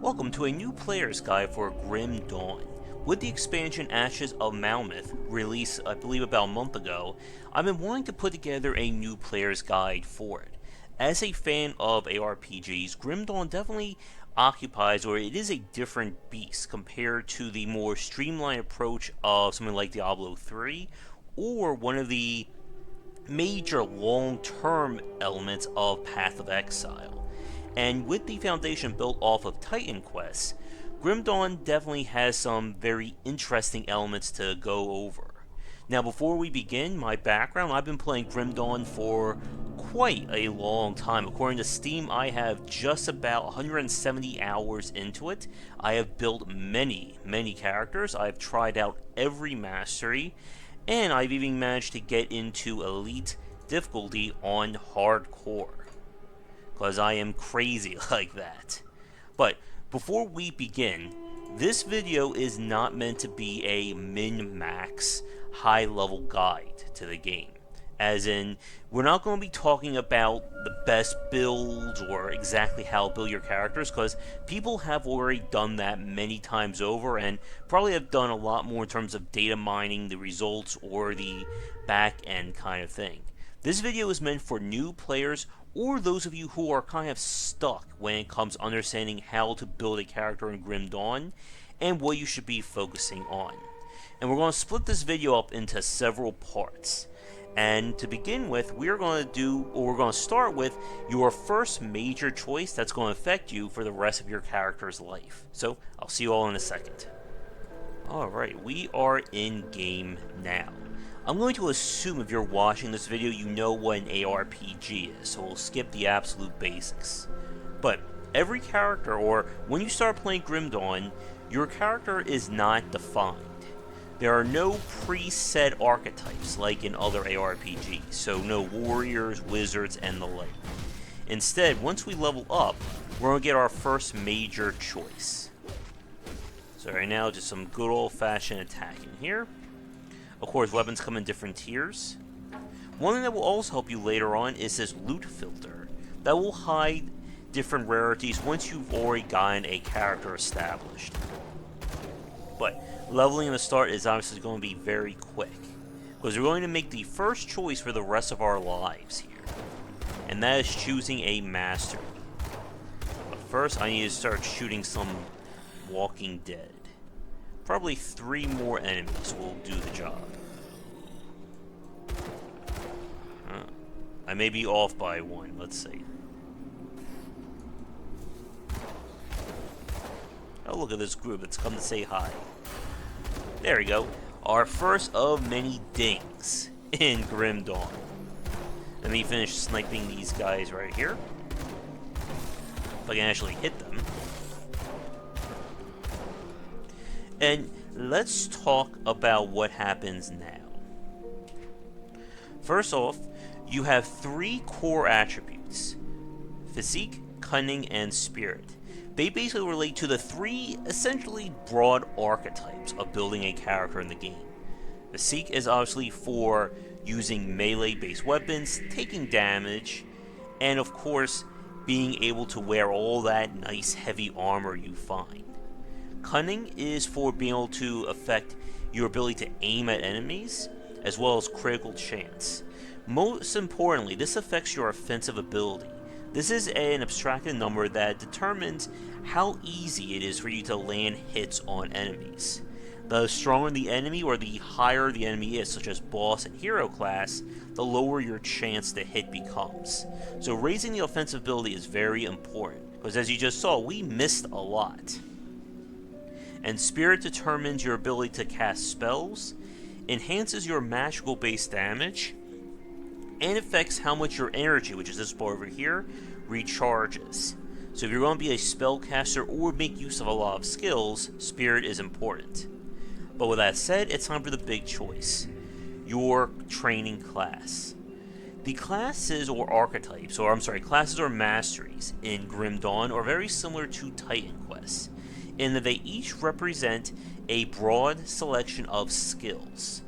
Welcome to a new player's guide for Grim Dawn. With the expansion Ashes of Malmouth, released I believe about a month ago, I've been wanting to put together a new player's guide for it. As a fan of ARPGs, Grim Dawn definitely occupies, or it is a different beast compared to the more streamlined approach of something like Diablo 3, or one of the major long-term elements of Path of Exile. And with the foundation built off of Titan Quest, Grim Dawn definitely has some very interesting elements to go over. Now, before we begin, my background, I've been playing Grim Dawn for quite a long time. According to Steam, I have just about 170 hours into it. I have built many characters. I've tried out every mastery, and I've even managed to get into Elite difficulty on Hardcore, because I am crazy like that. But before we begin, this video is not meant to be a min-max high-level guide to the game. As in, we're not going to be talking about the best builds or exactly how to build your characters, because people have already done that many times over and probably have done a lot more in terms of data mining the results or the back-end kind of thing. This video is meant for new players or those of you who are kind of stuck when it comes to understanding how to build a character in Grim Dawn and what you should be focusing on. And we're going to split this video up into several parts. And to begin with, we're going to start with your first major choice that's going to affect you for the rest of your character's life. So, I'll see you all in a second. Alright, we are in game now. I'm going to assume if you're watching this video you know what an ARPG is, so we'll skip the absolute basics. But every character, or when you start playing Grim Dawn, your character is not defined. There are no preset archetypes like in other ARPGs, so no warriors, wizards, and the like. Instead, once we level up, we're going to get our first major choice. So right now, just some good old-fashioned attacking here. Of course, weapons come in different tiers. One thing that will also help you later on is this loot filter that will hide different rarities once you've already gotten a character established. But leveling in the start is obviously going to be very quick, because we're going to make the first choice for the rest of our lives here, and that is choosing a mastery. But first, I need to start shooting some Walking Dead. Probably 3 more enemies will do the job. I may be off by 1, let's see. Oh, look at this group, it's come to say hi. There we go. Our first of many dings in Grim Dawn. Let me finish sniping these guys right here. If I can actually hit them. And let's talk about what happens now. First off, you have 3 core attributes: physique, cunning, and spirit. They basically relate to the 3 essentially broad archetypes of building a character in the game. Physique is obviously for using melee-based weapons, taking damage, and of course, being able to wear all that nice heavy armor you find. Cunning is for being able to affect your ability to aim at enemies, as well as critical chance. Most importantly, this affects your offensive ability. This is an abstracted number that determines how easy it is for you to land hits on enemies. The stronger the enemy, or the higher the enemy is, such as boss and hero class, the lower your chance to hit becomes. So raising the offensive ability is very important, because as you just saw, we missed a lot. And spirit determines your ability to cast spells, enhances your magical based damage, and affects how much your energy, which is this bar over here, recharges. So if you're going to be a spellcaster or make use of a lot of skills, spirit is important. But with that said, it's time for the big choice: your training class. The classes or archetypes, classes or masteries in Grim Dawn are very similar to Titan Quest, in that they each represent a broad selection of skills.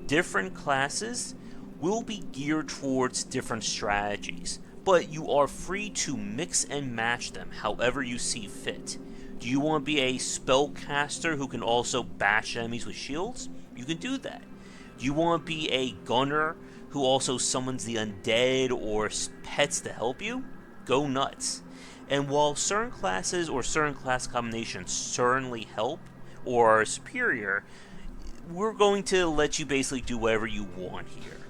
Different classes will be geared towards different strategies, but you are free to mix and match them however you see fit. Do you want to be a spellcaster who can also bash enemies with shields? You can do that. Do you want to be a gunner who also summons the undead or pets to help you? Go nuts. And while certain classes or certain class combinations certainly help or are superior, we're going to let you basically do whatever you want here.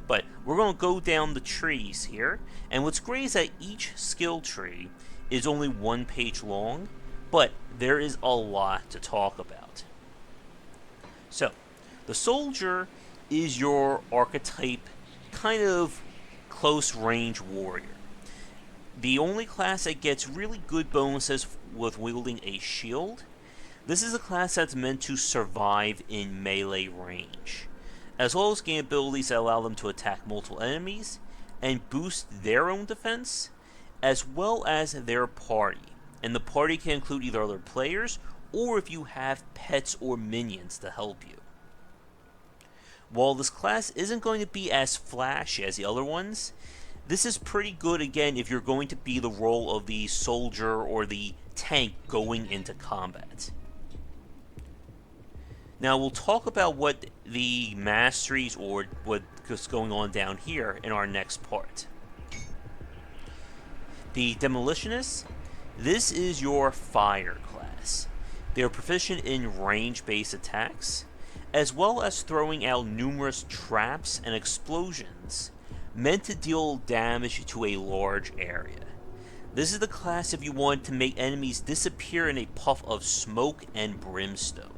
But we're going to go down the trees here, and what's great is that each skill tree is only 1 page long, but there is a lot to talk about. So, the soldier is your archetype, kind of close-range warrior. The only class that gets really good bonuses with wielding a shield. This is a class that's meant to survive in melee range, as well as gain abilities that allow them to attack multiple enemies and boost their own defense, as well as their party. And the party can include either other players, or if you have pets or minions to help you. While this class isn't going to be as flashy as the other ones, this is pretty good again if you're going to be the role of the soldier or the tank going into combat. Now we'll talk about what the Masteries or what's going on down here in our next part. The Demolitionists, this is your fire class. They are proficient in range-based attacks, as well as throwing out numerous traps and explosions meant to deal damage to a large area. This is the class if you want to make enemies disappear in a puff of smoke and brimstone,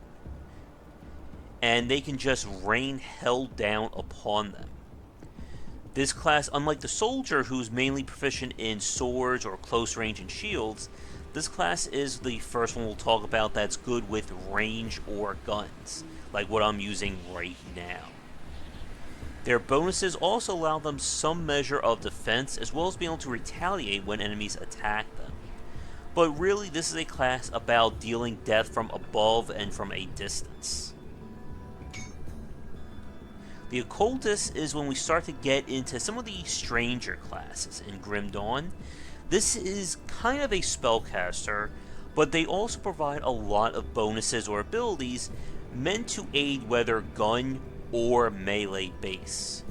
and they can just rain hell down upon them. This class, unlike the soldier who's mainly proficient in swords or close range and shields, this class is the first one we'll talk about that's good with range or guns, like what I'm using right now. Their bonuses also allow them some measure of defense, as well as being able to retaliate when enemies attack them. But really, this is a class about dealing death from above and from a distance. The Occultists is when we start to get into some of the stranger classes in Grim Dawn. This is kind of a spellcaster, but they also provide a lot of bonuses or abilities meant to aid whether gun or melee base.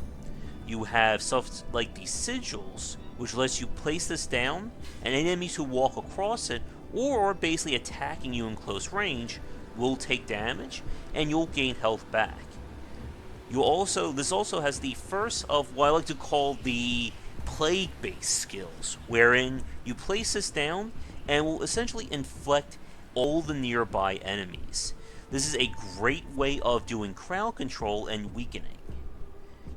You have stuff like the sigils, which lets you place this down, and enemies who walk across it or are basically attacking you in close range will take damage, and you'll gain health back. This also has the first of what I like to call the plague-based skills, wherein you place this down and will essentially inflict all the nearby enemies. This is a great way of doing crowd control and weakening.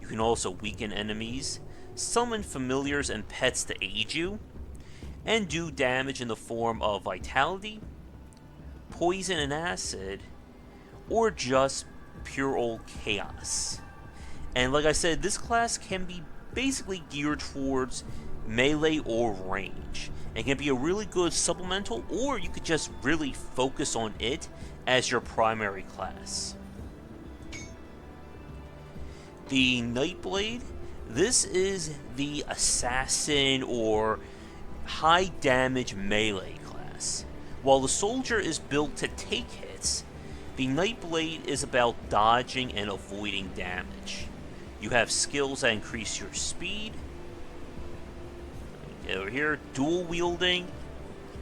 You can also weaken enemies, summon familiars and pets to aid you, and do damage in the form of vitality, poison and acid, or just pure old chaos. And like I said, this class can be basically geared towards melee or range. It can be a really good supplemental, or you could just really focus on it as your primary class. The Nightblade, this is the assassin or high damage melee class. While the soldier is built to take hits, the Nightblade is about dodging and avoiding damage. You have skills that increase your speed. Get over here, dual wielding,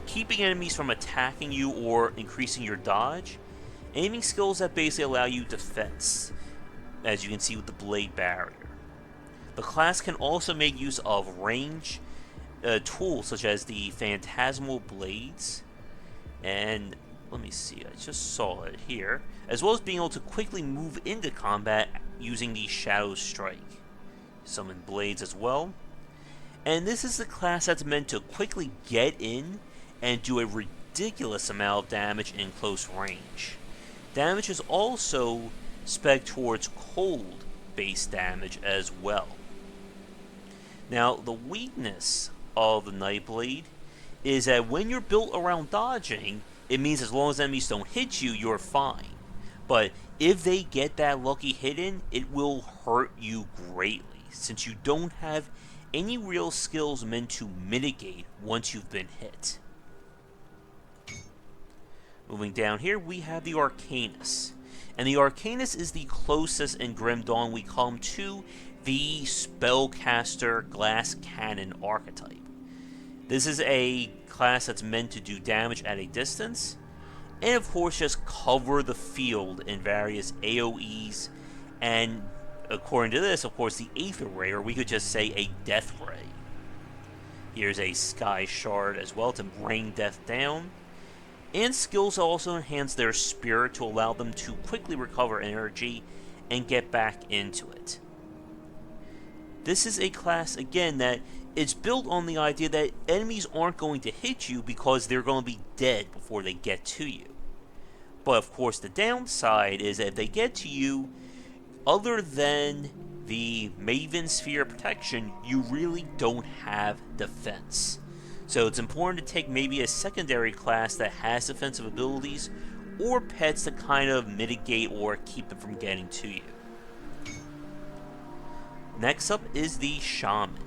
keeping enemies from attacking you or increasing your dodge, aiming skills that basically allow you defense, as you can see with the blade barrier. The class can also make use of range tools such as the phantasmal blades, and let me see, I just saw it here, as well as being able to quickly move into combat using the Shadow Strike. Summon blades as well. And this is the class that's meant to quickly get in and do a ridiculous amount of damage in close range. Damage is also spec towards cold-based damage as well. Now, the weakness of the Nightblade is that when you're built around dodging, it means as long as enemies don't hit you, you're fine. But if they get that lucky hit in, it will hurt you greatly, since you don't have any real skills meant to mitigate once you've been hit. Moving down here, we have the Arcanist. And the Arcanist is the closest in Grim Dawn we come to the Spellcaster Glass Cannon archetype. This is a class that's meant to do damage at a distance, and of course just cover the field in various AoEs, and according to this, of course, the Aether Ray, or we could just say a Death Ray. Here's a Sky Shard as well to bring death down. And skills also enhance their spirit to allow them to quickly recover energy and get back into it. This is a class, again, that it's built on the idea that enemies aren't going to hit you because they're going to be dead before they get to you. But of course the downside is that if they get to you, other than the Maven Sphere protection, you really don't have defense. So it's important to take maybe a secondary class that has defensive abilities, or pets to kind of mitigate or keep them from getting to you. Next up is the Shaman.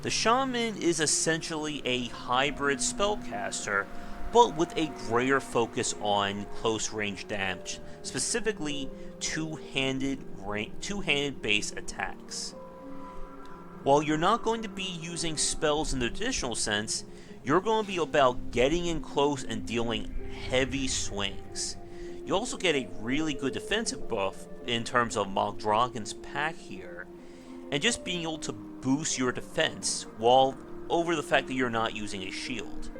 The Shaman is essentially a hybrid spellcaster, but with a greater focus on close range damage, specifically two-handed base attacks. While you're not going to be using spells in the traditional sense, you're going to be about getting in close and dealing heavy swings. You also get a really good defensive buff in terms of Magdragon's Pack here, and just being able to boost your defense while over the fact that you're not using a shield.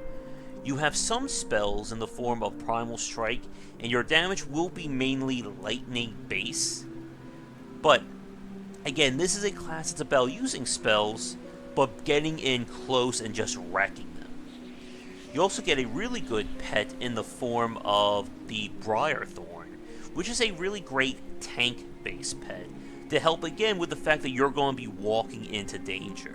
You have some spells in the form of Primal Strike, and your damage will be mainly lightning base, but again, this is a class that's about using spells, but getting in close and just wrecking them. You also get a really good pet in the form of the Briarthorn, which is a really great tank-based pet, to help again with the fact that you're going to be walking into danger.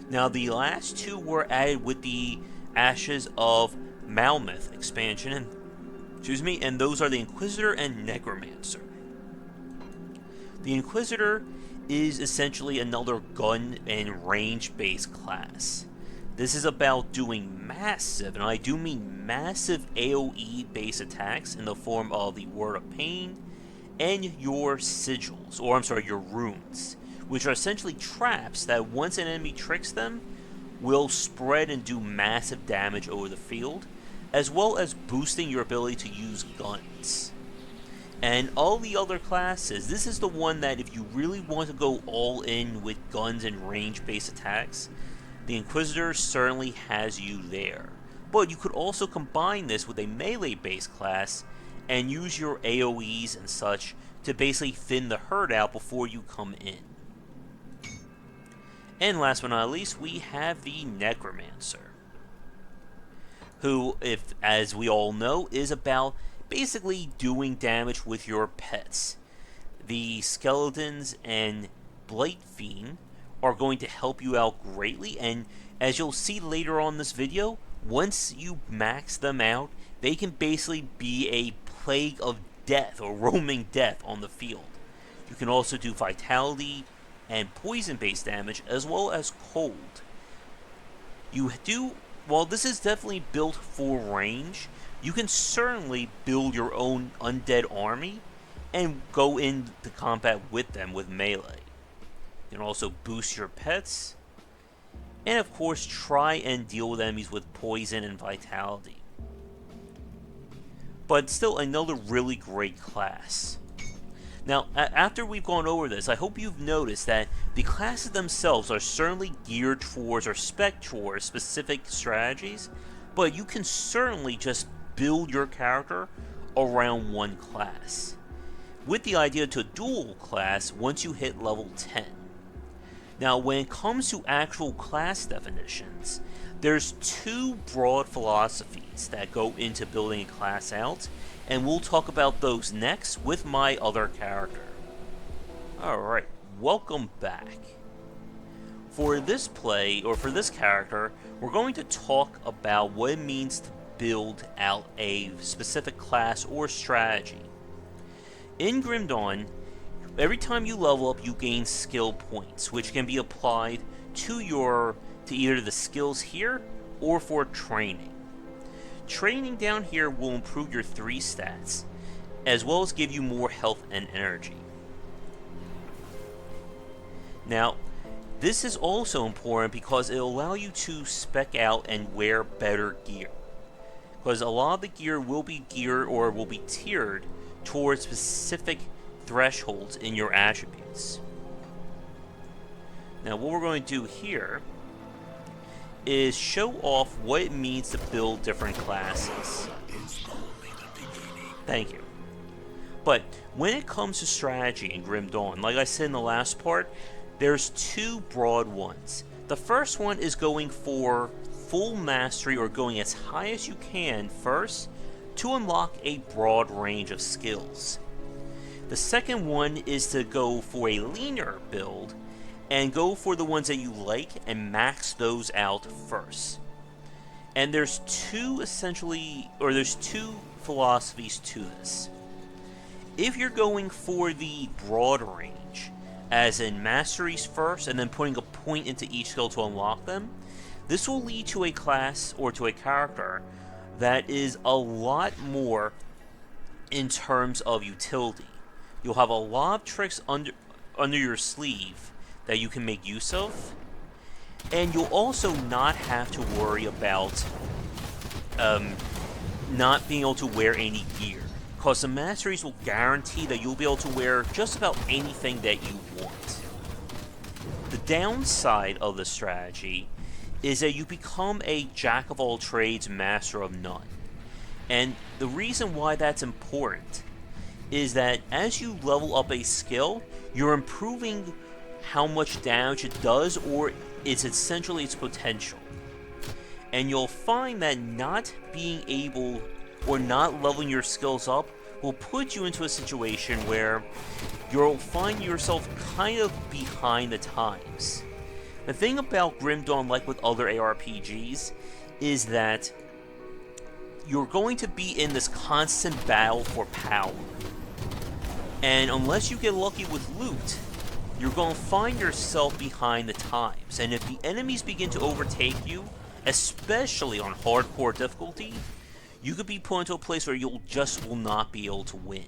Now the last two were added with the Ashes of Malmouth expansion, and those are the Inquisitor and Necromancer. The Inquisitor is essentially another gun and range-based class. This is about doing massive, and I do mean massive AoE-based attacks in the form of the Word of Pain and your sigils, your runes, which are essentially traps that once an enemy tricks them, will spread and do massive damage over the field, as well as boosting your ability to use guns. And all the other classes, this is the one that if you really want to go all in with guns and range-based attacks, the Inquisitor certainly has you there. But you could also combine this with a melee-based class and use your AoEs and such to basically thin the herd out before you come in. And last but not least, we have the Necromancer, who, as we all know, is about basically doing damage with your pets. The Skeletons and Blight Fiend are going to help you out greatly, and as you'll see later on in this video, once you max them out, they can basically be a plague of death or roaming death on the field. You can also do vitality and poison based damage as well as cold. While this is definitely built for range, you can certainly build your own undead army and go into combat with them with melee. You can also boost your pets, and of course try and deal with enemies with poison and vitality. But still another really great class. Now, after we've gone over this, I hope you've noticed that the classes themselves are certainly geared towards or spec towards specific strategies, but you can certainly just build your character around one class, with the idea to dual class once you hit level 10. Now, when it comes to actual class definitions, there's two broad philosophies that go into building a class out, and we'll talk about those next with my other character. Alright, welcome back. For this play, or for this character, we're going to talk about what it means to build out a specific class or strategy. In Grim Dawn, every time you level up, you gain skill points, which can be applied to either the skills here or for training. Training down here will improve your 3 stats, as well as give you more health and energy. Now, this is also important because it will allow you to spec out and wear better gear. Because a lot of the gear will be geared or will be tiered towards specific thresholds in your attributes. Now, what we're going to do here is show off what it means to build different classes. Thank you. But when it comes to strategy in Grim Dawn, like I said in the last part, there's 2 broad ones. The first one is going for full mastery, or going as high as you can first to unlock a broad range of skills. The second one is to go for a leaner build and go for the ones that you like and max those out first. And there's two philosophies to this. If you're going for the broad range, as in Masteries first and then putting a point into each skill to unlock them, this will lead to a class or to a character that is a lot more in terms of utility. You'll have a lot of tricks under your sleeve that you can make use of, and you'll also not have to worry about not being able to wear any gear, because the Masteries will guarantee that you'll be able to wear just about anything that you want. The downside of the strategy is that you become a jack of all trades, master of none. And the reason why that's important is that as you level up a skill, you're improving how much damage it does, or it's essentially its potential. And you'll find that not being able or not leveling your skills up will put you into a situation where you'll find yourself kind of behind the times. The thing about Grim Dawn, like with other ARPGs, is that you're going to be in this constant battle for power. And unless you get lucky with loot, you're going to find yourself behind the times. And if the enemies begin to overtake you, especially on hardcore difficulty, you could be put into a place where you just will not be able to win.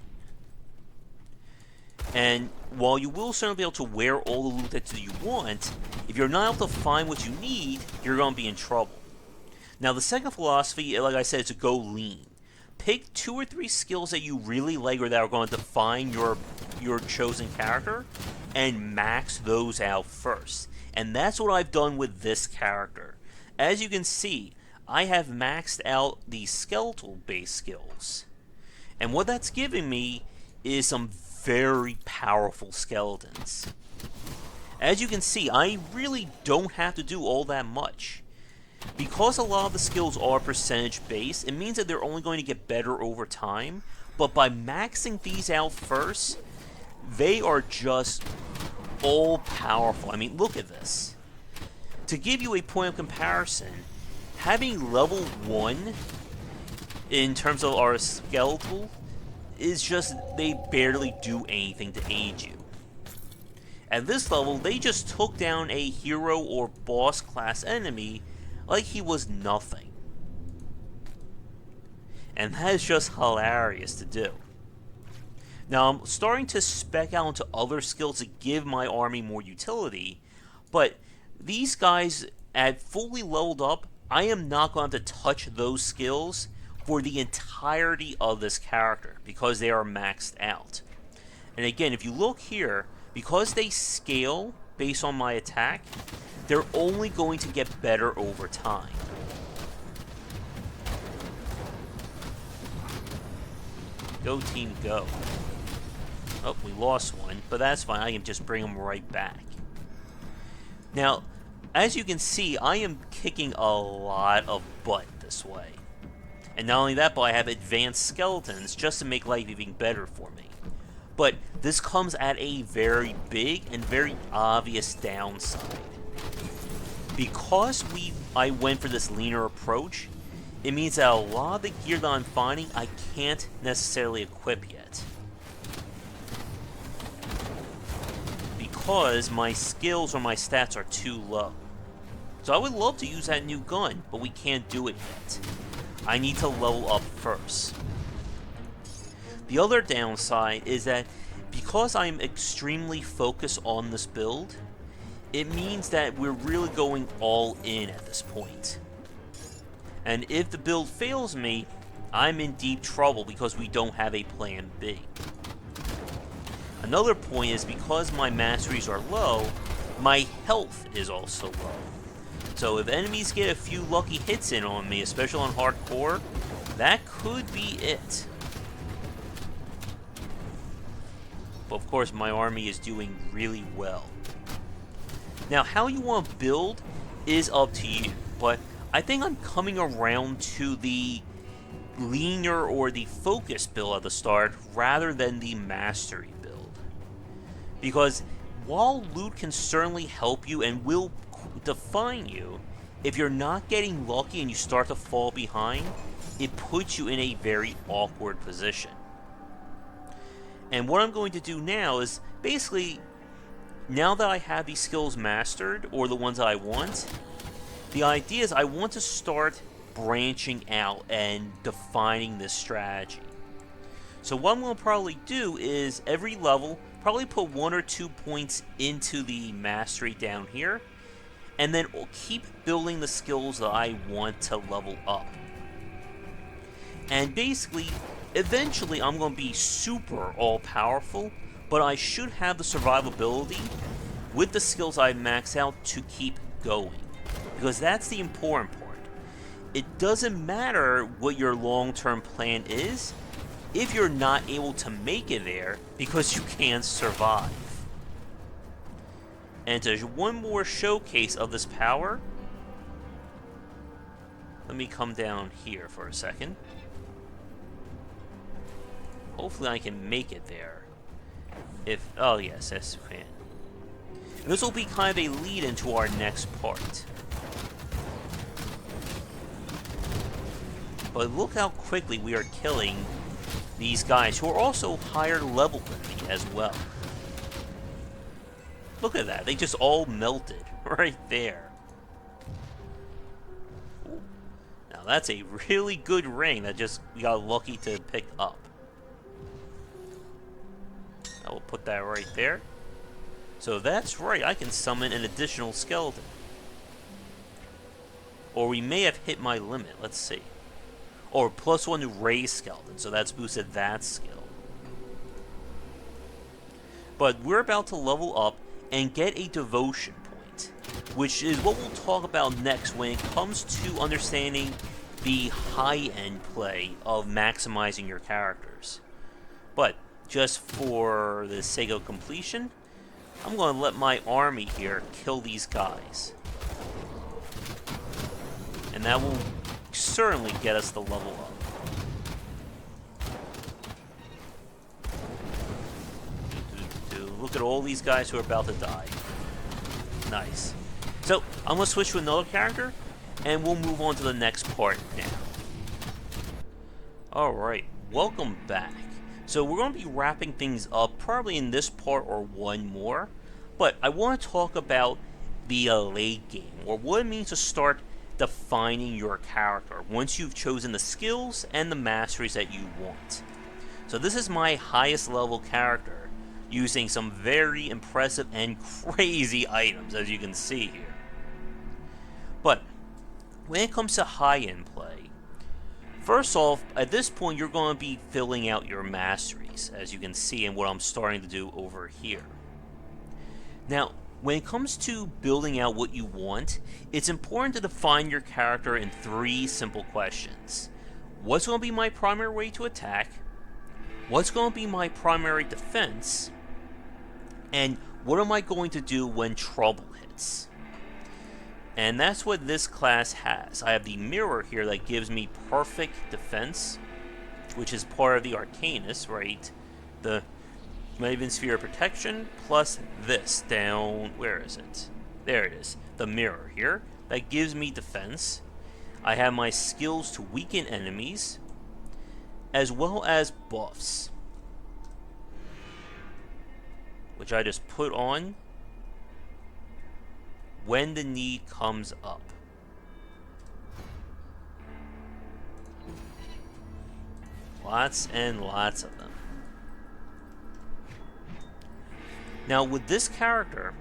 And while you will certainly be able to wear all the loot that you want, if you're not able to find what you need, you're going to be in trouble. Now, the second philosophy, like I said, is to go lean. Pick 2 or 3 skills that you really like or that are going to define your chosen character, and max those out first. And that's what I've done with this character. As you can see, I have maxed out the skeletal-based skills. And what that's giving me is some very powerful skeletons. As you can see, I really don't have to do all that much. Because a lot of the skills are percentage-based, it means that they're only going to get better over time, but by maxing these out first, they are just all-powerful. I mean, look at this. To give you a point of comparison, having level 1 in terms of our skeletal is just, they barely do anything to aid you. At this level, they just took down a hero or boss class enemy like he was nothing. And that is just hilarious to do. Now, I'm starting to spec out into other skills to give my army more utility, but these guys, at fully leveled up, I am not going to have to touch those skills for the entirety of this character, because they are maxed out. And again, if you look here, because they scale based on my attack, they're only going to get better over time. Go team, go. Oh, we lost one, but that's fine. I can just bring them right back. Now, as you can see, I am kicking a lot of butt this way. And not only that, but I have advanced skeletons just to make life even better for me. But this comes at a very big and very obvious downside. Because I went for this leaner approach, it means that a lot of the gear that I'm finding, I can't necessarily equip yet. Because my skills or my stats are too low. So I would love to use that new gun, but we can't do it yet. I need to level up first. The other downside is that because I'm extremely focused on this build, it means that we're really going all in at this point. And if the build fails me, I'm in deep trouble because we don't have a plan B. Another point is because my masteries are low, my health is also low. So if enemies get a few lucky hits in on me, especially on hardcore, that could be it. But of course my army is doing really well. Now how you want to build is up to you, but I think I'm coming around to the linear or the focus build at the start rather than the mastery build. Because while loot can certainly help you and will define you, if you're not getting lucky and you start to fall behind, it puts you in a very awkward position. And what I'm going to do now is basically, now that I have these skills mastered, or the ones that I want, the idea is I want to start branching out and defining this strategy. So what I'm going to probably do is every level, probably put 1 or 2 points into the mastery down here, and then keep building the skills that I want to level up. And basically, eventually I'm going to be super all-powerful, but I should have the survivability with the skills I max out to keep going. Because that's the important part. It doesn't matter what your long-term plan is if you're not able to make it there because you can't survive. And there's one more showcase of this power. Let me come down here for a second. Hopefully I can make it there. Oh yes, yes you can. And this will be kind of a lead into our next part. But look how quickly we are killing these guys who are also higher level than me as well. Look at that, they just all melted right there. Ooh. Now that's a really good ring that just we got lucky to pick up. I will put that right there. So that's right, I can summon an additional skeleton. Or we may have hit my limit, let's see. Or +1 to raise skeleton, so that's boosted that skill. But we're about to level up and get a devotion point, which is what we'll talk about next when it comes to understanding the high-end play of maximizing your characters. But just for the sake of completion, I'm going to let my army here kill these guys. And that will certainly get us the level up. Look at all these guys who are about to die. Nice. So, I'm going to switch to another character, and we'll move on to the next part now. Alright, welcome back. So we're going to be wrapping things up, probably in this part or one more. But I want to talk about the late game, or what it means to start defining your character once you've chosen the skills and the masteries that you want. So this is my highest level character, using some very impressive and crazy items, as you can see here. But when it comes to high-end play, first off, at this point you're going to be filling out your masteries, as you can see in what I'm starting to do over here. Now, when it comes to building out what you want, it's important to define your character in 3 simple questions. What's going to be my primary way to attack? What's going to be my primary defense? And what am I going to do when trouble hits? And that's what this class has. I have the mirror here that gives me perfect defense, which is part of the Arcanist, right? The Maven Sphere of Protection, plus this down, where is it? There it is, the mirror here, that gives me defense. I have my skills to weaken enemies, as well as buffs, which I just put on. when the need comes up. Lots and lots of them. Now with this character,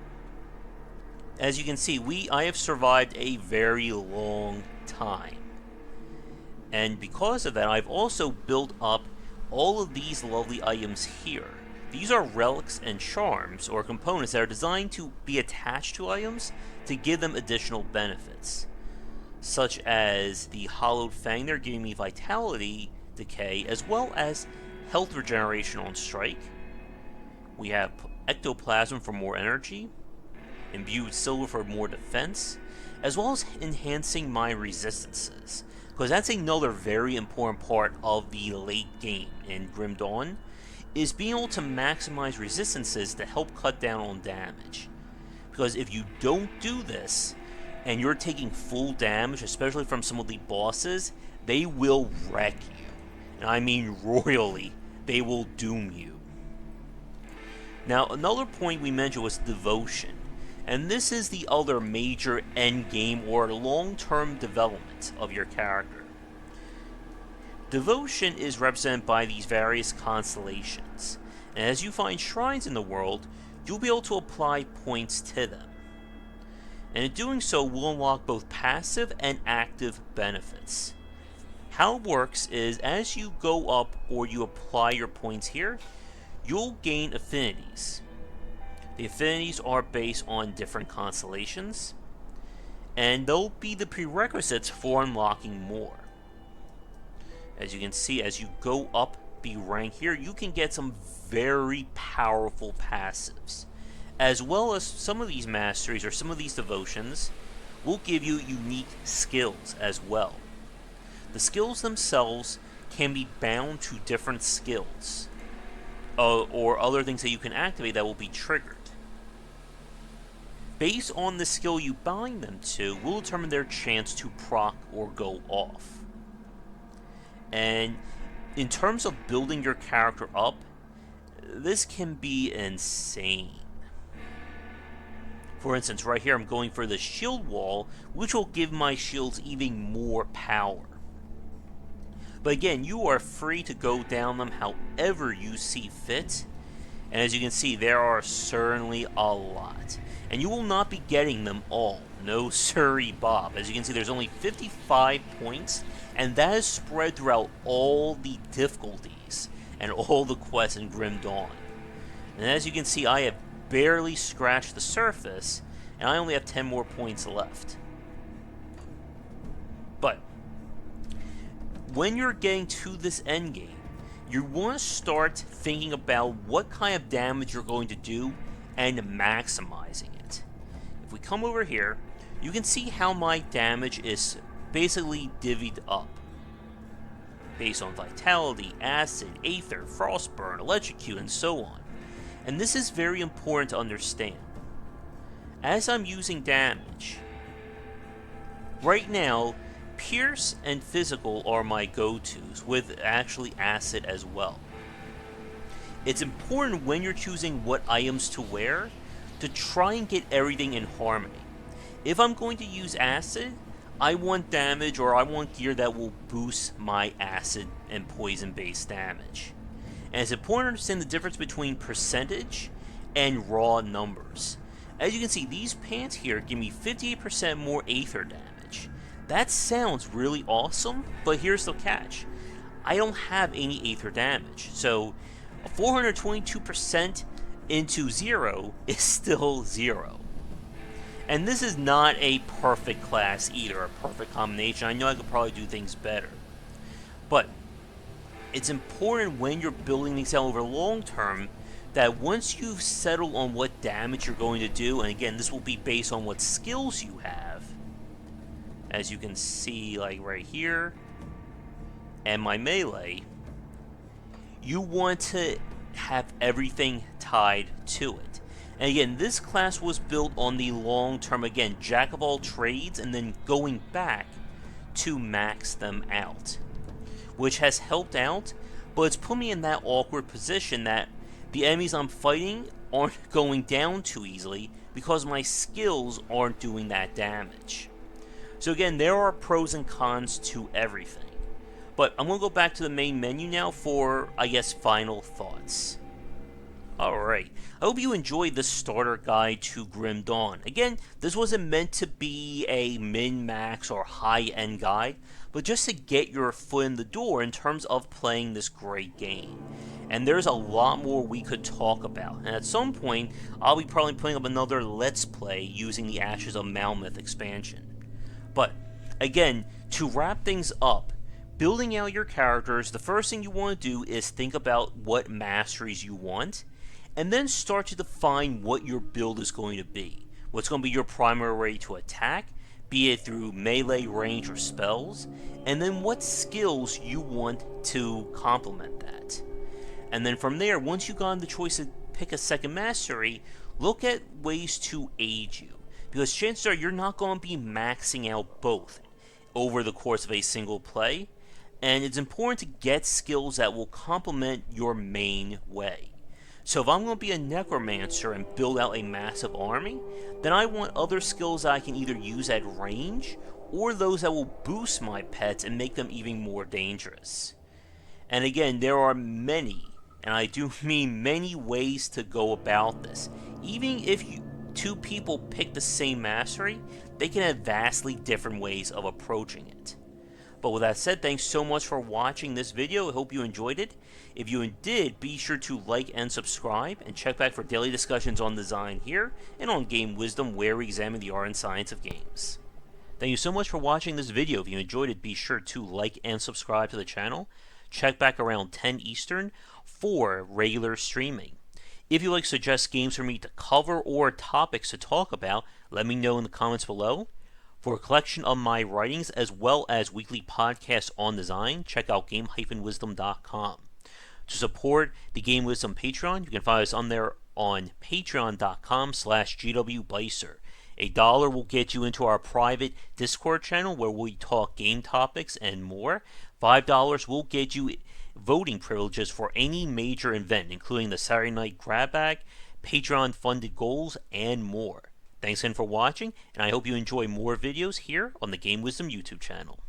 as you can see, I have survived a very long time. And because of that, I've also built up all of these lovely items here. These are relics and charms, or components that are designed to be attached to items to give them additional benefits. Such as the Hollowed Fang there, giving me Vitality Decay, as well as Health Regeneration on strike. We have Ectoplasm for more energy, Imbued Silver for more defense, as well as enhancing my resistances. Because that's another very important part of the late game in Grim Dawn, is being able to maximize resistances to help cut down on damage. Because if you don't do this, and you're taking full damage, especially from some of the bosses, they will wreck you. And I mean royally, they will doom you. Now, another point we mentioned was Devotion. And this is the other major endgame or long-term development of your character. Devotion is represented by these various constellations, and as you find shrines in the world, you'll be able to apply points to them. And in doing so, will unlock both passive and active benefits. How it works is, as you go up or you apply your points here, you'll gain affinities. The affinities are based on different constellations, and they'll be the prerequisites for unlocking more. As you can see, as you go up the rank here, you can get some very powerful passives, as well as some of these masteries or some of these devotions will give you unique skills as well. The skills themselves can be bound to different skills, or other things that you can activate that will be triggered. Based on the skill you bind them to, will determine their chance to proc or go off. And in terms of building your character up, this can be insane. For instance, right here I'm going for the shield wall, which will give my shields even more power. But again, you are free to go down them however you see fit. And as you can see, there are certainly a lot. And you will not be getting them all. No siree Bob. As you can see, there's only 55 points, and that is spread throughout all the difficulties and all the quests in Grim Dawn. And as you can see, I have barely scratched the surface, and I only have 10 more points left. But when you're getting to this endgame, you want to start thinking about what kind of damage you're going to do and maximizing it. If we come over here, you can see how my damage is basically divvied up based on Vitality, Acid, Aether, Frostburn, Electrocute, and so on. And this is very important to understand. As I'm using damage, right now, Pierce and Physical are my go-tos, with actually Acid as well. It's important when you're choosing what items to wear to try and get everything in harmony. If I'm going to use Acid, I want damage or I want gear that will boost my Acid and Poison-based damage. And it's important to understand the difference between percentage and raw numbers. As you can see, these pants here give me 58% more Aether damage. That sounds really awesome, but here's the catch. I don't have any Aether damage, so 422% into 0 is still 0. And this is not a perfect class either, a perfect combination. I know I could probably do things better. But it's important when you're building these out over long term that once you've settled on what damage you're going to do, and again, this will be based on what skills you have, as you can see like right here, and my melee, you want to have everything tied to it. And again, this class was built on the long term, again, jack of all trades, and then going back to max them out, which has helped out, but it's put me in that awkward position that the enemies I'm fighting aren't going down too easily, because my skills aren't doing that damage. So again, there are pros and cons to everything. But I'm going to go back to the main menu now for, I guess, final thoughts. Alright, I hope you enjoyed this starter guide to Grim Dawn. Again, this wasn't meant to be a min-max or high-end guide, but just to get your foot in the door in terms of playing this great game. And there's a lot more we could talk about, and at some point, I'll be probably putting up another Let's Play using the Ashes of Malmouth expansion. But, again, to wrap things up, building out your characters, the first thing you want to do is think about what masteries you want, and then start to define what your build is going to be. What's going to be your primary way to attack, be it through melee, range, or spells, and then what skills you want to complement that. And then from there, once you've gotten the choice to pick a second mastery, look at ways to aid you. Because chances are you're not going to be maxing out both over the course of a single play, and it's important to get skills that will complement your main way. So if I'm going to be a necromancer and build out a massive army, then I want other skills that I can either use at range, or those that will boost my pets and make them even more dangerous. And again, there are many, and I do mean many ways to go about this. Even if two people pick the same mastery, they can have vastly different ways of approaching it. But with that said, thanks so much for watching this video. I hope you enjoyed it. If you did, be sure to like and subscribe, and check back for daily discussions on design here, and on Game Wisdom, where we examine the art and science of games. Thank you so much for watching this video. If you enjoyed it, be sure to like and subscribe to the channel. Check back around 10 Eastern for regular streaming. If you'd like to suggest games for me to cover or topics to talk about, let me know in the comments below. For a collection of my writings as well as weekly podcasts on design, check out game-wisdom.com. To support the Game Wisdom Patreon, you can find us on there on patreon.com/gwbeiser. $1 will get you into our private Discord channel where we talk game topics and more. $5 will get you voting privileges for any major event, including the Saturday Night Grab Bag, Patreon-funded goals, and more. Thanks again for watching, and I hope you enjoy more videos here on the Game Wisdom YouTube channel.